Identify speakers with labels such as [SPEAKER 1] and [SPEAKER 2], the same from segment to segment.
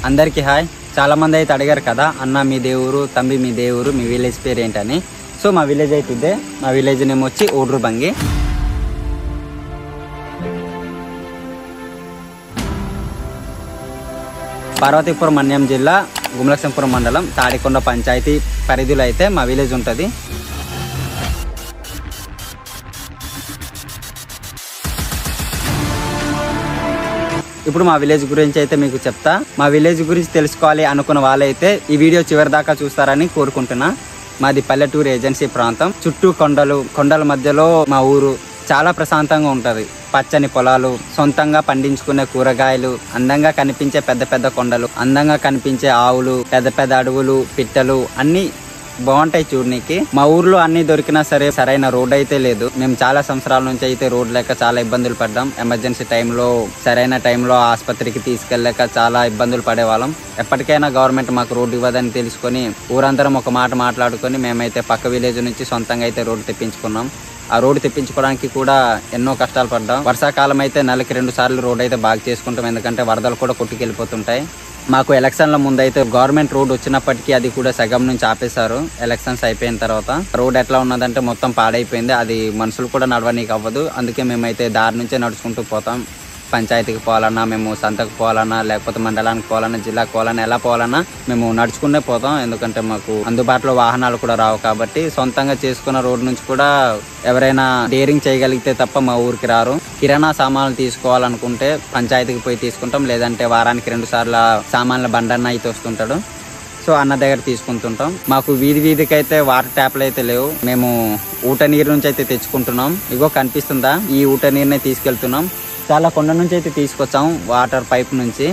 [SPEAKER 1] అందరికీ హాయ్. చాలా మంది అయితే అడిగారు కదా, అన్న మీ దేవురు, తంబి మీ దేవురు, మీ విలేజ్ పేరు ఏంటని. సో మా విలేజ్ అయితే ఇదే. మా విలేజ్ నేమ్ వచ్చి ఓడ్రు బంగి. పార్వతీపురం మన్యం జిల్లా గుమలక్ష్మీపురం మండలం తాడికొండ పంచాయతీ పరిధిలో అయితే మా విలేజ్ ఉంటుంది. ఇప్పుడు మా విలేజ్ గురించి అయితే మీకు చెప్తా. మా విలేజ్ గురించి తెలుసుకోవాలి అనుకున్న వాళ్ళైతే ఈ వీడియో చివరి దాకా చూస్తారని కోరుకుంటున్నా. మాది పల్లెటూరు ఏజెన్సీ ప్రాంతం. చుట్టూ కొండల మధ్యలో మా ఊరు. చాలా ప్రశాంతంగా ఉంటది. పచ్చని పొలాలు, సొంతంగా పండించుకునే కూరగాయలు, అందంగా కనిపించే పెద్ద పెద్ద కొండలు, అందంగా కనిపించే ఆవులు, పెద్ద పెద్ద అడవులు, పిట్టలు అన్ని బాగుంటాయి చూడనీకి. మా ఊర్లో అన్ని దొరికినా సరే సరైన రోడ్ అయితే లేదు. మేము చాలా సంవత్సరాల నుంచి అయితే రోడ్ లేక చాలా ఇబ్బందులు పడ్డాం. ఎమర్జెన్సీ టైంలో సరైన టైంలో ఆసుపత్రికి తీసుకెళ్ళలేక చాలా ఇబ్బందులు పడేవాళ్ళం. ఎప్పటికైనా గవర్నమెంట్ మాకు రోడ్డు ఇవ్వదని తెలుసుకొని ఊరందరం ఒక మాట మాట్లాడుకొని మేమైతే పక్క విలేజ్ నుంచి సొంతంగా అయితే రోడ్డు తెప్పించుకున్నాం. ఆ రోడ్డు తెప్పించుకోవడానికి కూడా ఎన్నో కష్టాలు పడ్డాం. వర్షాకాలం అయితే నెలకి 2 సార్లు రోడ్ అయితే బాగా చేసుకుంటాం. ఎందుకంటే వరదలు కూడా కొట్టుకెళ్ళిపోతుంటాయి. మాకు ఎలక్షన్ల ముందు అయితే గవర్నమెంట్ రోడ్ వచ్చినప్పటికీ అది కూడా సగం నుంచి ఆపేశారు. ఎలక్షన్స్ అయిపోయిన తర్వాత రోడ్ ఎట్లా ఉన్నదంటే మొత్తం పాడైపోయింది. అది మనుషులు కూడా నడవనీకి అవ్వదు. అందుకే మేమైతే దారి నుంచే నడుచుకుంటూ పోతాం. పంచాయతీకి పోవాలన్నా, మేము సంతకు పోవాలన్నా, లేకపోతే మండలానికి పోవాలన్నా, జిల్లాకు పోవాలన్నా, ఎలా పోవాలన్నా మేము నడుచుకునే పోతాం. ఎందుకంటే మాకు అందుబాటులో వాహనాలు కూడా రావు. కాబట్టి సొంతంగా చేసుకున్న రోడ్డు నుంచి కూడా ఎవరైనా డేరింగ్ చేయగలిగితే తప్ప మా ఊరికి రారు. కిరాణా సామాన్లు తీసుకోవాలనుకుంటే పంచాయతీకి పోయి తీసుకుంటాం. లేదంటే వారానికి 2 సార్లు సామాన్ల బండన్న అయితే వస్తుంటాడు. సో అన్న దగ్గర తీసుకుంటుంటాం. మాకు వీధికి అయితే వాటర్ ట్యాప్లు అయితే లేవు. మేము ఊట నీరు నుంచి అయితే తెచ్చుకుంటున్నాం. ఇగో కనిపిస్తుందా, ఈ ఊట నీరునే తీసుకెళ్తున్నాం. చాలా కొండ నుంచి అయితే తీసుకొచ్చాం, వాటర్ పైప్ నుంచి.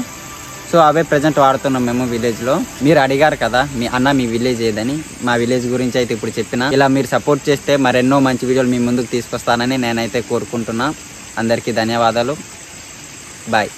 [SPEAKER 1] సో అవే ప్రజెంట్ వాడుతున్నాం మేము విలేజ్లో. మీరు అడిగారు కదా మీ విలేజ్ ఏదని. మా విలేజ్ గురించి అయితే ఇప్పుడు చెప్పిన. ఇలా మీరు సపోర్ట్ చేస్తే మరెన్నో మంచి వీడియోలు మీ ముందుకు తీసుకొస్తానని నేనైతే కోరుకుంటున్నా. అందరికీ ధన్యవాదాలు. బాయ్.